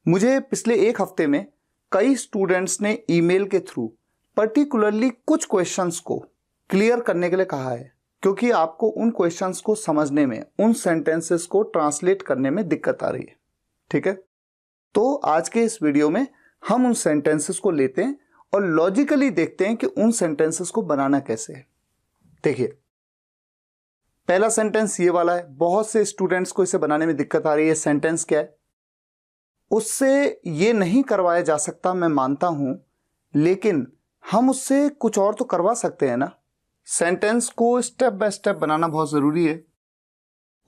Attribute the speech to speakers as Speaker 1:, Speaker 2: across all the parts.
Speaker 1: मुझे पिछले एक हफ्ते में कई स्टूडेंट्स ने ईमेल के थ्रू पर्टिकुलरली कुछ क्वेश्चंस को क्लियर करने के लिए कहा है, क्योंकि आपको उन क्वेश्चंस को समझने में, उन सेंटेंसेस को ट्रांसलेट करने में दिक्कत आ रही है। ठीक है, तो आज के इस वीडियो में हम उन सेंटेंसेस को लेते हैं और लॉजिकली देखते हैं कि उन सेंटेंसेस को बनाना कैसे है। देखिए, पहला सेंटेंस ये वाला है। बहुत से स्टूडेंट्स को इसे बनाने में दिक्कत आ रही है। सेंटेंस क्या है? उससे ये नहीं करवाया जा सकता, मैं मानता हूं, लेकिन हम उससे कुछ और तो करवा सकते हैं ना। सेंटेंस को स्टेप बाय स्टेप बनाना बहुत जरूरी है।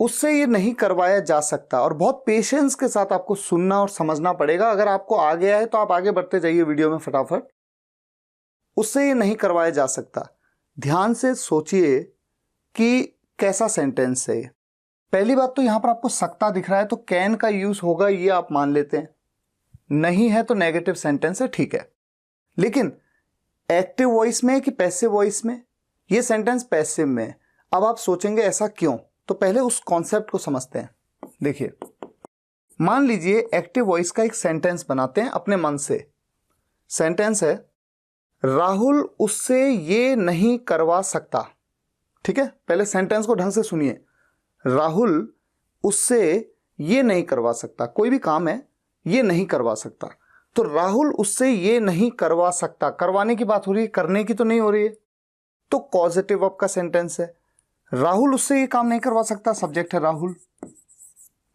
Speaker 1: उससे ये नहीं करवाया जा सकता, और बहुत पेशेंस के साथ आपको सुनना और समझना पड़ेगा। अगर आपको आ गया है तो आप आगे बढ़ते जाइए वीडियो में फटाफट। उससे ये नहीं करवाया जा सकता, ध्यान से सोचिए कि कैसा सेंटेंस है। पहली बात तो यहां पर आपको सकता दिख रहा है, तो कैन का यूज होगा, ये आप मान लेते हैं। नहीं है तो नेगेटिव सेंटेंस है, ठीक है। लेकिन एक्टिव वॉइस में कि पैसिव वॉइस में? ये सेंटेंस पैसिव में है। अब आप सोचेंगे ऐसा क्यों, तो पहले उस कॉन्सेप्ट को समझते हैं। देखिए, मान लीजिए एक्टिव वॉइस का एक सेंटेंस बनाते हैं अपने मन से। सेंटेंस है, राहुल उससे ये नहीं करवा सकता। ठीक है, पहले सेंटेंस को ढंग से सुनिए। राहुल उससे ये नहीं करवा सकता, कोई भी काम है, ये नहीं करवा सकता। तो राहुल उससे ये नहीं करवा सकता, करवाने की बात हो रही है, करने की तो नहीं हो रही है। तो कॉजेटिव वर्ब का सेंटेंस है। राहुल उससे ये काम नहीं करवा सकता, सब्जेक्ट है राहुल।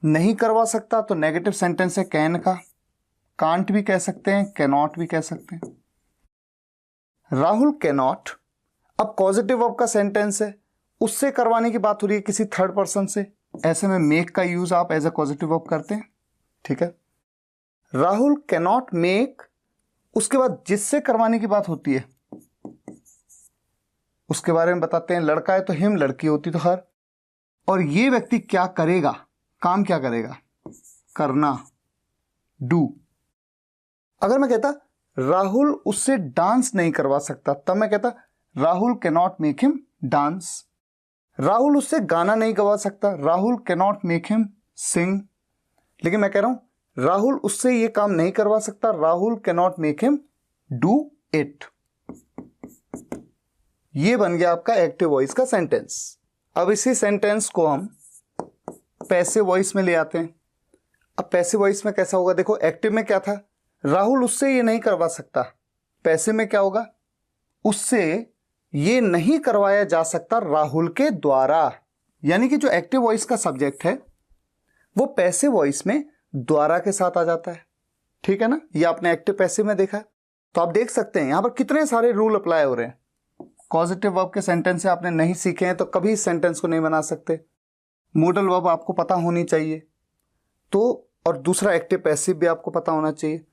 Speaker 1: नहीं करवा सकता तो नेगेटिव सेंटेंस है कैन का। कांट भी कह सकते हैं, कैनॉट भी कह सकते हैं। राहुल कैनॉट। अब पॉजिटिव वर्ब का सेंटेंस है, उससे करवाने की बात हो रही है किसी थर्ड पर्सन से। ऐसे में मेक का यूज आप एज ए पॉजिटिव वर्ब करते हैं। ठीक है, राहुल कैनॉट मेक। उसके बाद जिससे करवाने की बात होती है उसके बारे में बताते हैं। लड़का है तो हिम, लड़की होती तो हर। और ये व्यक्ति क्या करेगा, काम क्या करेगा, करना, डू। अगर मैं कहता राहुल उससे डांस नहीं करवा सकता, तब मैं कहता Rahul cannot make him dance. Rahul उससे गाना नहीं गवा सकता, राहुल कैनॉट मेक हिम सिंग। लेकिन मैं कह रहा हूं राहुल उससे ये काम नहीं करवा सकता, Rahul cannot make him do it. ये बन गया आपका एक्टिव वॉइस का सेंटेंस। अब इसी सेंटेंस को हम पैसिव वॉइस में ले आते हैं। अब पैसिव वॉइस में कैसा होगा? देखो, एक्टिव में क्या था? राहुल उससे ये नहीं करवा सकता। पैसिव में क्या होगा? उससे ये नहीं करवाया जा सकता राहुल के द्वारा। यानी कि जो एक्टिव वॉइस का सब्जेक्ट है वो पैसिव वॉइस में द्वारा के साथ आ जाता है। ठीक है ना, ये आपने एक्टिव पैसिव में देखा है। तो आप देख सकते हैं यहां पर कितने सारे रूल अप्लाई हो रहे हैं। पॉजिटिव वर्ब के सेंटेंस से आपने नहीं सीखे हैं तो कभी इस सेंटेंस को नहीं बना सकते। मोडल वर्ब आपको पता होनी चाहिए, तो और दूसरा एक्टिव पैसिव भी आपको पता होना चाहिए।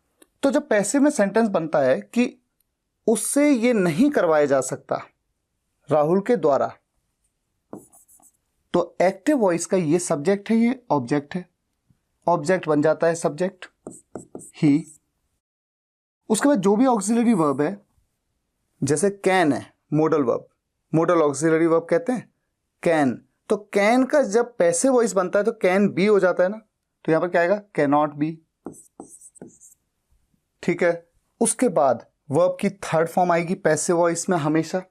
Speaker 1: तो जब पैसिव में सेंटेंस बनता है कि उससे ये नहीं करवाया जा सकता राहुल के द्वारा, तो एक्टिव वॉइस का ये सब्जेक्ट है, ये ऑब्जेक्ट है। ऑब्जेक्ट बन जाता है सब्जेक्ट ही। उसके बाद जो भी ऑक्सिलरी वर्ब है, जैसे कैन है model verb, model auxiliary verb कहते हैं कैन। तो कैन का जब पैसिव वॉइस बनता है तो कैन बी हो जाता है ना, तो यहां पर क्या आएगा? Cannot be. ठीक है, उसके बाद वर्ब की थर्ड फॉर्म आएगी पैसिव वॉइस में हमेशा।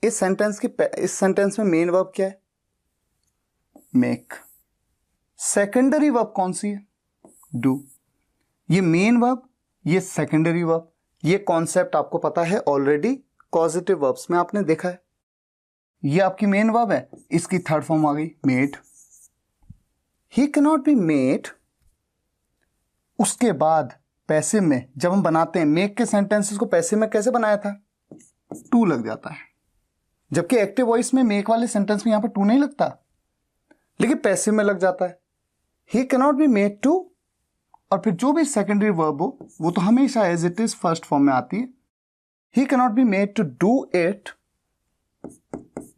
Speaker 1: इस सेंटेंस में मेन वर्ब क्या है? मेक। सेकेंडरी वर्ब कौन सी है? डू। ये मेन वर्ब, ये सेकेंडरी वर्ब। ये कॉन्सेप्ट आपको पता है ऑलरेडी, पॉजिटिव वर्ब्स में आपने देखा है। ये आपकी मेन वर्ब है, इसकी थर्ड फॉर्म आ गई made. He can not be made. उसके बाद पैसिव में जब हम बनाते हैं मेक के सेंटेंसेस को, पैसिव में कैसे बनाया था? टू लग जाता है। जबकि एक्टिव वॉइस में मेक वाले सेंटेंस में यहां पर टू नहीं लगता, लेकिन पैसिव में लग जाता है। He can not be made to, और फिर जो भी सेकेंडरी वर्ब हो वो तो हमेशा as it is first form में आती है। He can not be made to do it.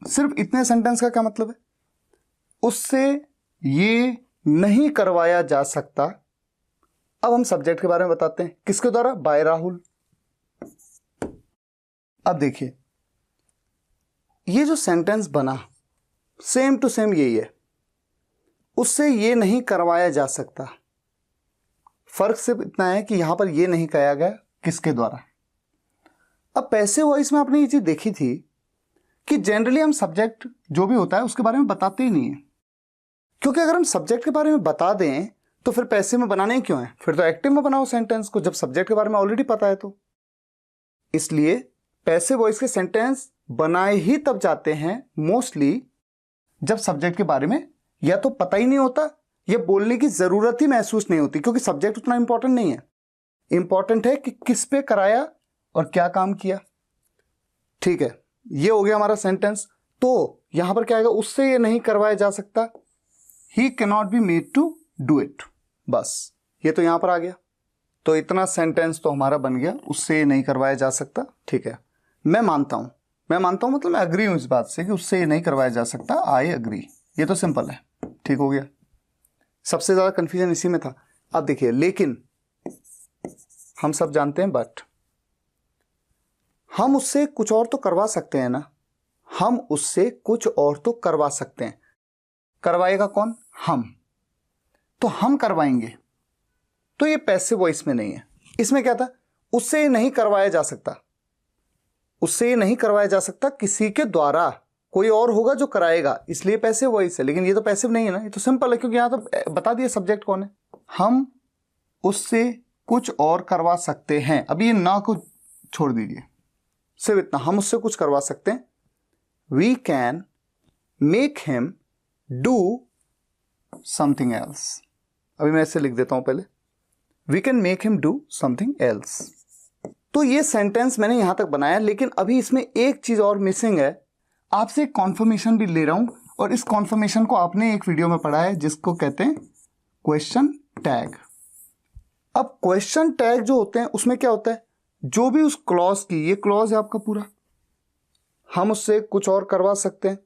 Speaker 1: सिर्फ इतने सेंटेंस का क्या मतलब है? उससे ये नहीं करवाया जा सकता। अब हम सब्जेक्ट के बारे में बताते हैं, किसके द्वारा? बाय राहुल। अब देखिए, ये जो सेंटेंस बना सेम टू सेम यही है। उससे ये नहीं करवाया जा सकता, फर्क सिर्फ इतना है कि यहां पर यह नहीं कहा गया किसके द्वारा। अब पैसिव वॉइस में आपने ये चीज देखी थी कि जनरली हम सब्जेक्ट जो भी होता है उसके बारे में बताते ही नहीं है, क्योंकि अगर हम सब्जेक्ट के बारे में बता दें तो फिर पैसिव में बनाने क्यों है, फिर तो एक्टिव में बनाओ सेंटेंस को, जब सब्जेक्ट के बारे में ऑलरेडी पता है तो। इसलिए पैसिव वॉइस के सेंटेंस बनाए ही तब जाते हैं मोस्टली जब सब्जेक्ट के बारे में या तो पता ही नहीं होता या बोलने की जरूरत ही महसूस नहीं होती, क्योंकि सब्जेक्ट उतना इंपॉर्टेंट नहीं है। इंपॉर्टेंट है कि किस पे कराया और क्या काम किया। ठीक है, ये हो गया हमारा सेंटेंस। तो यहां पर क्या आएगा, उससे ये नहीं करवाया जा सकता, he can not be made to do it. बस ये तो यहां पर आ गया। तो इतना सेंटेंस तो हमारा बन गया, उससे ये नहीं करवाया जा सकता। ठीक है, मैं मानता हूं मतलब मैं अग्री हूं इस बात से कि उससे ये नहीं करवाया जा सकता। आई अग्री, ये तो सिंपल है। ठीक हो गया, सबसे ज्यादा कंफ्यूजन इसी में था। अब देखिए, लेकिन हम सब जानते हैं बट हम उससे कुछ और तो करवा सकते हैं ना, हम उससे कुछ और तो करवा सकते हैं। करवाएगा कौन, हम। तो हम करवाएंगे, तो ये पैसिव वॉइस में नहीं है। इसमें क्या था, उससे ये नहीं करवाया जा सकता, उससे ये नहीं करवाया जा सकता, किसी के द्वारा कोई और होगा जो कराएगा, इसलिए पैसिव वॉइस है। लेकिन ये तो पैसिव नहीं है ना, ये तो सिंपल है, क्योंकि यहां तो बता दिया सब्जेक्ट कौन है। हम उससे कुछ और करवा सकते हैं। अब ये ना को छोड़ दीजिए, सिर्फ इतना, हम उससे कुछ करवा सकते हैं। We can make him do something else. अभी मैं ऐसे लिख देता हूं पहले, we can make him do something else. तो ये सेंटेंस मैंने यहां तक बनाया, लेकिन अभी इसमें एक चीज और मिसिंग है। आपसे एक कॉन्फर्मेशन भी ले रहा हूं, और इस कॉन्फर्मेशन को आपने एक वीडियो में पढ़ा है जिसको कहते हैं क्वेश्चन टैग। अब क्वेश्चन टैग जो होते हैं उसमें क्या होता है, जो भी उस क्लॉज की, ये क्लॉज है आपका पूरा, हम उससे कुछ और करवा सकते हैं,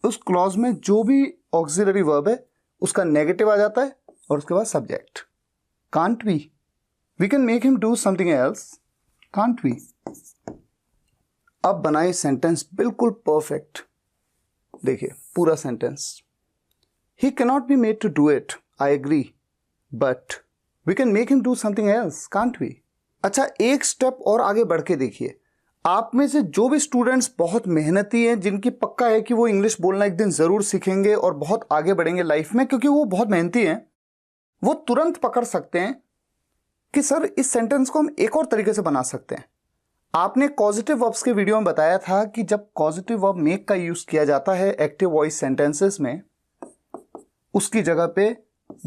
Speaker 1: उस क्लॉज में जो भी ऑक्सिलरी वर्ब है उसका नेगेटिव आ जाता है और उसके बाद subject. Can't we can make him do something else, can't we. अब बनाए सेंटेंस बिल्कुल परफेक्ट। देखिए पूरा sentence, he can not be made to do it, I agree, but we can make him do something else, can't we. अच्छा, एक step और आगे बढ़ के देखिए। आप में से जो भी स्टूडेंट्स बहुत मेहनती हैं, जिनकी पक्का है कि वो इंग्लिश बोलना एक दिन जरूर सीखेंगे और बहुत आगे बढ़ेंगे लाइफ में, क्योंकि वो बहुत मेहनती हैं, वो तुरंत पकड़ सकते हैं कि सर इस सेंटेंस को हम एक और तरीके से बना सकते हैं। आपने कॉजेटिव वर्ब्स के वीडियो में बताया था कि जब कॉजेटिव वर्ब मेक का यूज किया जाता है एक्टिव वॉइस सेंटेंसेस में, उसकी जगह पे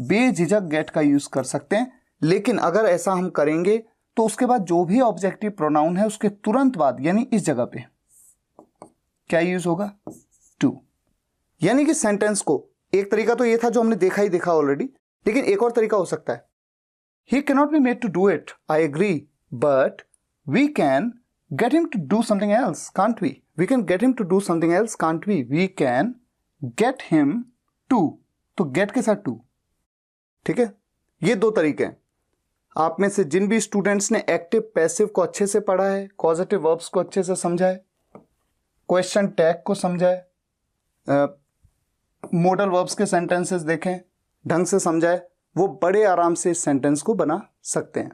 Speaker 1: बेझिझक गेट का यूज कर सकते हैं। लेकिन अगर ऐसा हम करेंगे तो उसके बाद जो भी ऑब्जेक्टिव प्रोनाउन है उसके तुरंत बाद, यानी इस जगह पे क्या यूज होगा, टू। यानी कि सेंटेंस को, एक तरीका तो ये था जो हमने देखा ही देखा ऑलरेडी, लेकिन एक और तरीका हो सकता है, he can not be made to do it, I agree, but we can get him to do something else, can't we. We can get him to do something else, can't we. We can get him to, तो get के साथ to. ठीक है, ये दो तरीके हैं। आप में से जिन भी स्टूडेंट्स ने एक्टिव पैसिव को अच्छे से पढ़ा है, कॉजेटिव वर्ब्स को अच्छे से समझा है, क्वेश्चन टैग को समझा है, मॉडल वर्ब्स के सेंटेंसेस देखें, ढंग से समझा है, वो बड़े आराम से इस सेंटेंस को बना सकते हैं।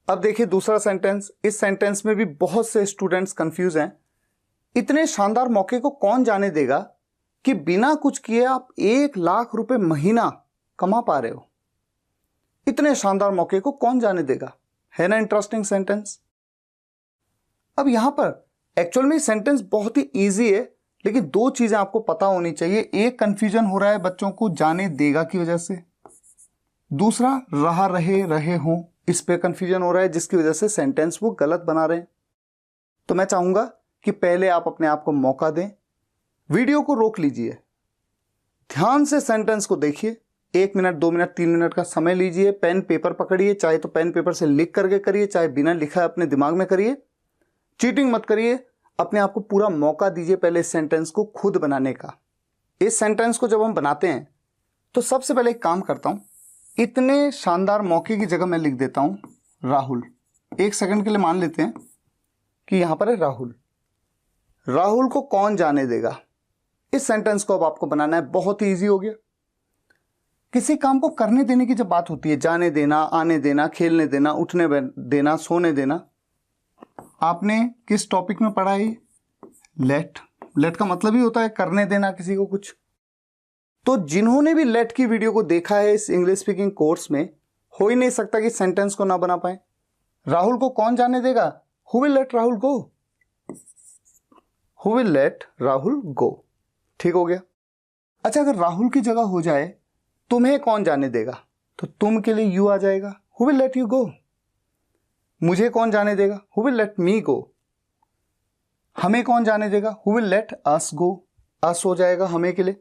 Speaker 1: अब देखिए दूसरा सेंटेंस। इस सेंटेंस में भी बहुत से स्टूडेंट्स कंफ्यूज हैं। इतने शानदार मौके को कौन जाने देगा कि बिना कुछ किए आप 1 लाख रुपए महीना कमा पा रहे हो। इतने शानदार मौके को कौन जाने देगा, है ना इंटरेस्टिंग सेंटेंस। अब यहां पर एक्चुअल में सेंटेंस बहुत ही इजी है, लेकिन दो चीजें आपको पता होनी चाहिए। एक, कंफ्यूजन हो रहा है बच्चों को जाने देगा की वजह से। दूसरा, रहे हो, इस पे कंफ्यूजन हो रहा है, जिसकी वजह से सेंटेंस वो गलत बना रहे हैं। तो मैं चाहूंगा कि पहले आप अपने आप को मौका दें, वीडियो को रोक लीजिए, ध्यान से सेंटेंस को देखिए, 1 मिनट 2 मिनट 3 मिनट का समय लीजिए, पेन पेपर पकड़िए, चाहे तो पेन पेपर से लिख करके करिए, चाहे बिना लिखा अपने दिमाग में करिए। चीटिंग मत करिए, अपने आप को पूरा मौका दीजिए पहले इस सेंटेंस को खुद बनाने का। इस सेंटेंस को जब हम बनाते हैं तो सबसे पहले एक काम करता हूं, इतने शानदार मौके की जगह मैं लिख देता हूं राहुल। 1 सेकंड के लिए मान लेते हैं कि यहां पर है राहुल। राहुल को कौन जाने देगा। इस सेंटेंस को अब आपको बनाना है, बहुत ही ईजी हो गया। किसी काम को करने देने की जब बात होती है, जाने देना, आने देना, खेलने देना, उठने देना, सोने देना, आपने किस टॉपिक में पढ़ा है? लेट। लेट का मतलब ही होता है करने देना किसी को कुछ। तो जिन्होंने भी लेट की वीडियो को देखा है इस इंग्लिश स्पीकिंग कोर्स में, हो ही नहीं सकता कि सेंटेंस को ना बना पाए। राहुल को कौन जाने देगा? Who will let Rahul go? Who will let Rahul go. ठीक हो गया। अच्छा, अगर राहुल की जगह हो जाए तुम्हें कौन जाने देगा, तो तुम के लिए यू आ जाएगा, who will let you go. मुझे कौन जाने देगा? हु विल लेट मी गो। हमें कौन जाने देगा? हु विल लेट अस गो। अस हो जाएगा हमें के लिए।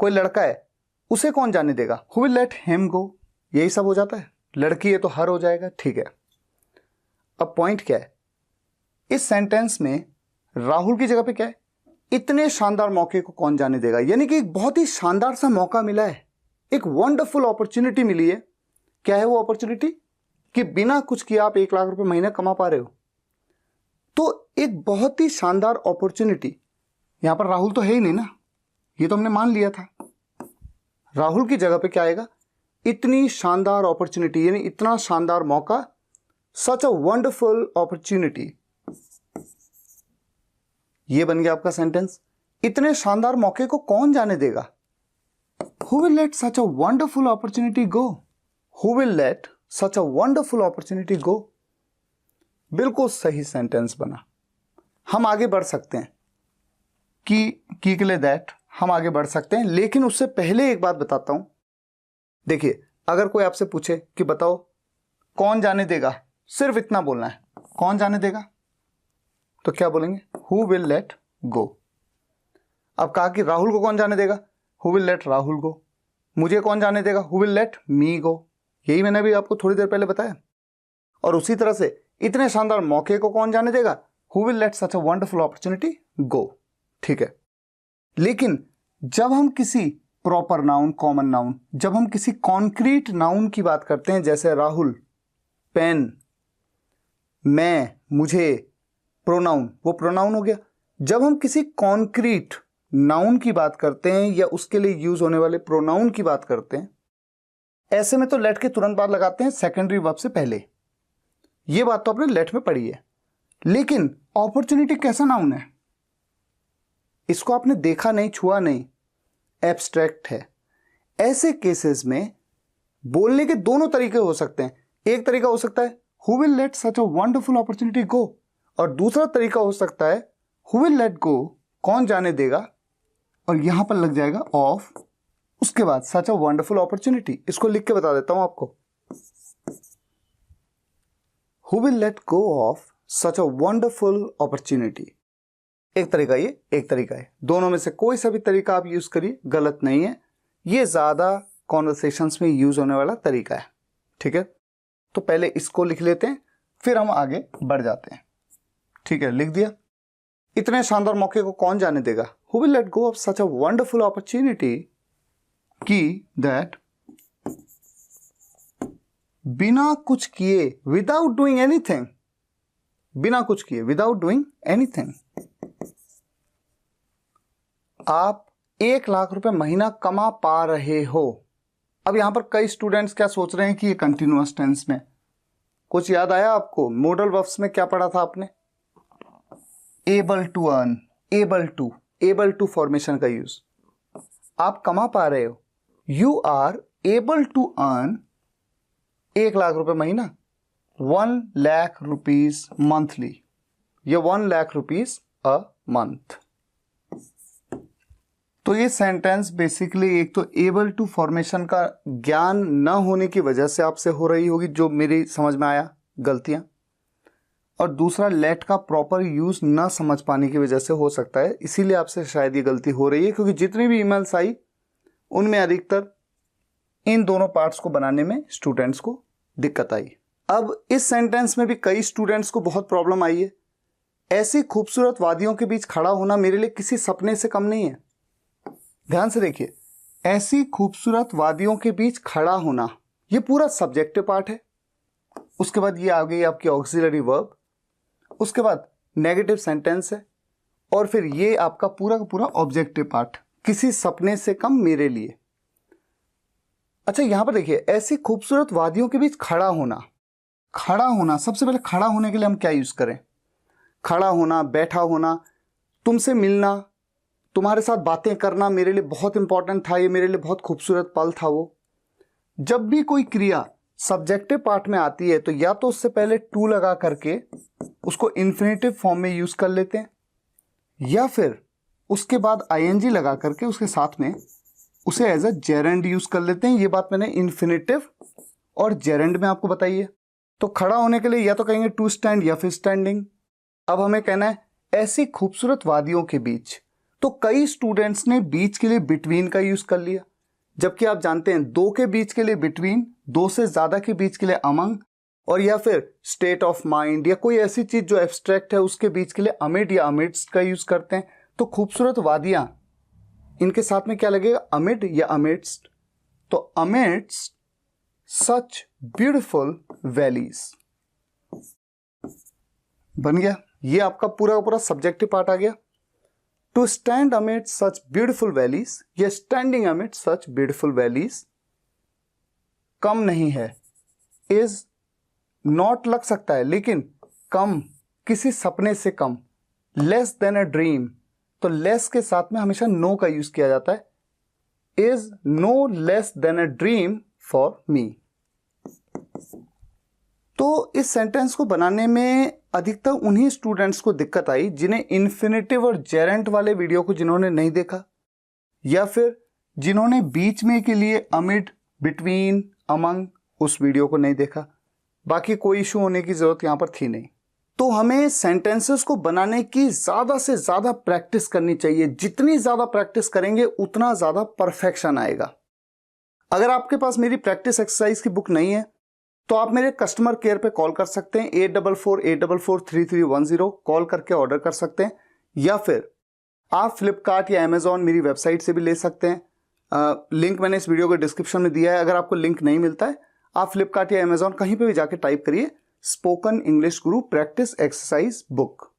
Speaker 1: कोई लड़का है, उसे कौन जाने देगा? Who will let him go. यही सब हो जाता है। लड़की है तो हर हो जाएगा। ठीक है, अब पॉइंट क्या है इस सेंटेंस में? राहुल की जगह पे क्या है? इतने शानदार मौके को कौन जाने देगा। यानी कि एक बहुत ही शानदार सा मौका मिला है, एक वंडरफुल अपॉर्चुनिटी मिली है। क्या है वो अपॉर्चुनिटी? कि बिना कुछ किए आप 1 लाख रुपए महीने कमा पा रहे हो। तो एक बहुत ही शानदार अपॉर्चुनिटी। यहां पर राहुल तो है ही नहीं ना, ये तो हमने मान लिया था। राहुल की जगह पे क्या आएगा? इतनी शानदार अपॉर्चुनिटी, यानी इतना शानदार मौका, सच अ वंडरफुल अपॉर्चुनिटी। ये बन गया आपका सेंटेंस। इतने शानदार मौके को कौन जाने देगा? Who will let such a wonderful opportunity go? Who will let such a wonderful opportunity go? बिल्कुल सही सेंटेंस बना। हम आगे बढ़ सकते हैं की के लिए दैट हम आगे बढ़ सकते हैं, लेकिन उससे पहले एक बात बताता हूं। देखिए, अगर कोई आपसे पूछे कि बताओ कौन जाने देगा, सिर्फ इतना बोलना है, कौन जाने देगा, तो क्या बोलेंगे? Who will let go. अब कहा कि राहुल को कौन जाने देगा? हु विल लेट राहुल गो। मुझे कौन जाने देगा? हु विल लेट मी गो। यही मैंने भी आपको थोड़ी देर पहले बताया। और उसी तरह से इतने शानदार मौके को कौन जाने देगा? Who will late such a wonderful opportunity go. ठीक है, लेकिन जब हम किसी प्रॉपर नाउन, कॉमन नाउन, जब हम किसी कॉन्क्रीट नाउन की बात करते हैं, जैसे राहुल, पेन, मैं, मुझे, प्रोनाउन, वो प्रोनाउन हो गया। जब हम किसी कॉन्क्रीट नाउन की बात करते हैं या उसके लिए यूज होने वाले प्रोनाउन की बात करते हैं, ऐसे में तो लेट के तुरंत बाद लगाते हैं सेकेंडरी वर्ब से पहले। ये बात तो आपने लेट में पढ़ी है। लेकिन अपॉर्चुनिटी कैसा नाउन है? इसको आपने देखा नहीं, छुआ नहीं, एब्स्ट्रैक्ट है। ऐसे केसेस में बोलने के दोनों तरीके हो सकते हैं। एक तरीका हो सकता है who will late such a wonderful opportunity go, और दूसरा तरीका हो सकता है हु विल लेट गो, कौन जाने देगा, और यहां पर लग जाएगा ऑफ, उसके बाद सच अ वंडरफुल अपॉर्चुनिटी। इसको लिख के बता देता हूं आपको। Who will let go of such a wonderful opportunity. एक तरीका ये, एक तरीका है। दोनों में से कोई सा भी तरीका आप यूज करिए, गलत नहीं है। ये ज्यादा कॉन्वर्सेशंस में यूज होने वाला तरीका है। ठीक है, तो पहले इसको लिख लेते हैं, फिर हम आगे बढ़ जाते हैं। ठीक है, लिख दिया। इतने शानदार मौके को कौन जाने देगा? Who will let go of such a wonderful opportunity की दैट बिना कुछ किए, विदाउट डूइंग एनीथिंग, बिना कुछ किए, विदाउट डूइंग एनीथिंग, आप 1 लाख रुपए महीना कमा पा रहे हो। अब यहां पर कई स्टूडेंट्स क्या सोच रहे हैं कि ये कंटिन्यूअस टेंस में, कुछ याद आया आपको? मॉडल वर्ब्स में क्या पढ़ा था आपने? Able to earn, able to formation का यूज। आप कमा पा रहे हो, you are able to earn 1 lakh रुपए महीना, 1 लाख रुपीज मंथली, या 1 लाख रुपीज अ मंथ। तो ये सेंटेंस बेसिकली एक तो एबल टू फॉर्मेशन का ज्ञान न होने की वजह से आपसे हो रही होगी, जो मेरी समझ में आया गलतियां, और दूसरा लेट का प्रॉपर यूज न समझ पाने की वजह से हो सकता है। इसीलिए आपसे शायद ये गलती हो रही है, क्योंकि जितनी भी ईमेल्स आई उनमें अधिकतर इन दोनों पार्ट्स को बनाने में स्टूडेंट्स को दिक्कत आई। अब इस सेंटेंस में भी कई स्टूडेंट्स को बहुत प्रॉब्लम आई है। ऐसी खूबसूरत वादियों के बीच खड़ा होना मेरे लिए किसी सपने से कम नहीं है। ध्यान से देखिए, ऐसी खूबसूरत वादियों के बीच खड़ा होना, ये पूरा सब्जेक्टिव पार्ट है। उसके बाद ये आ गई आपकी ऑक्सिलरी वर्ब, उसके बाद नेगेटिव सेंटेंस है, और फिर ये आपका पूरा का पूरा ऑब्जेक्टिव पार्ट, किसी सपने से कम मेरे लिए। अच्छा, यहां पर देखिए, ऐसी खूबसूरत वादियों के बीच खड़ा होना। खड़ा होना, सबसे पहले खड़ा होने के लिए हम क्या यूज करें? खड़ा होना, बैठा होना, तुमसे मिलना, तुम्हारे साथ बातें करना मेरे लिए बहुत इंपॉर्टेंट था, ये मेरे लिए बहुत खूबसूरत पल था वो। जब भी कोई क्रिया सब्जेक्टिव पार्ट में आती है तो या तो उससे पहले टू लगा करके उसको इन्फिनेटिव फॉर्म में यूज कर लेते हैं, या फिर उसके बाद आईएनजी लगा करके उसके साथ में उसे एज अ जेरेंड यूज कर लेते हैं। ये बात मैंने इन्फिनेटिव और जेरेंड में आपको बताई है। तो खड़ा होने के लिए या तो कहेंगे टू स्टैंड या फिर स्टैंडिंग। अब हमें कहना है ऐसी खूबसूरत वादियों के बीच, तो कई स्टूडेंट्स ने बीच के लिए बिटवीन का यूज कर लिया, जबकि आप जानते हैं दो के बीच के लिए बिटवीन, दो से ज्यादा के बीच के लिए अमंग, और या फिर स्टेट ऑफ माइंड या कोई ऐसी चीज जो एब्स्ट्रैक्ट है उसके बीच के लिए अमिड या अमिड्स का यूज करते हैं। तो खूबसूरत वादियां, इनके साथ में क्या लगेगा? अमिड या अमिड्स्ट। तो अमिड्स्ट सच ब्यूटिफुल वैलीज बन गया। ये आपका पूरा का पूरा सब्जेक्टिव पार्ट आ गया। To stand amid such beautiful valleys या standing amid such beautiful valleys, कम नहीं है, इज नॉट लग सकता है लेकिन कम, किसी सपने से कम, लेस देन अ ड्रीम, तो लेस के साथ में हमेशा नो का यूज किया जाता है, is no less than a dream for me. तो इस सेंटेंस को बनाने में अधिकतर उन्हीं स्टूडेंट्स को दिक्कत आई जिन्हें इन्फिनेटिव और जेरेंट वाले वीडियो को जिन्होंने नहीं देखा, या फिर जिन्होंने बीच में के लिए अमिड, बिटवीन, अमंग उस वीडियो को नहीं देखा। बाकी कोई इशू होने की जरूरत यहां पर थी नहीं। तो हमें सेंटेंसेस को बनाने की ज्यादा से ज्यादा प्रैक्टिस करनी चाहिए। जितनी ज्यादा प्रैक्टिस करेंगे उतना ज्यादा परफेक्शन आएगा। अगर आपके पास मेरी प्रैक्टिस एक्सरसाइज की बुक नहीं है तो आप मेरे कस्टमर केयर पे कॉल कर सकते हैं, 8448443310 कॉल करके ऑर्डर कर सकते हैं, या फिर आप फ्लिपकार्ट या अमेजॉन मेरी वेबसाइट से भी ले सकते हैं। लिंक मैंने इस वीडियो के डिस्क्रिप्शन में दिया है। अगर आपको लिंक नहीं मिलता है, आप फ्लिपकार्ट या अमेजॉन कहीं पे भी जाके टाइप करिए स्पोकन इंग्लिश गुरु प्रैक्टिस एक्सरसाइज बुक।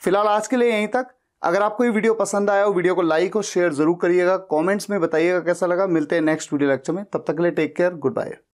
Speaker 1: फिलहाल आज के लिए यहीं तक। अगर आपको ये वीडियो पसंद आया हो, वीडियो को लाइक और शेयर जरूर करिएगा। कमेंट्स में बताइएगा कैसा लगा। मिलते हैं नेक्स्ट वीडियो लेक्चर में, तब तक के लिए टेक केयर, गुड बाय।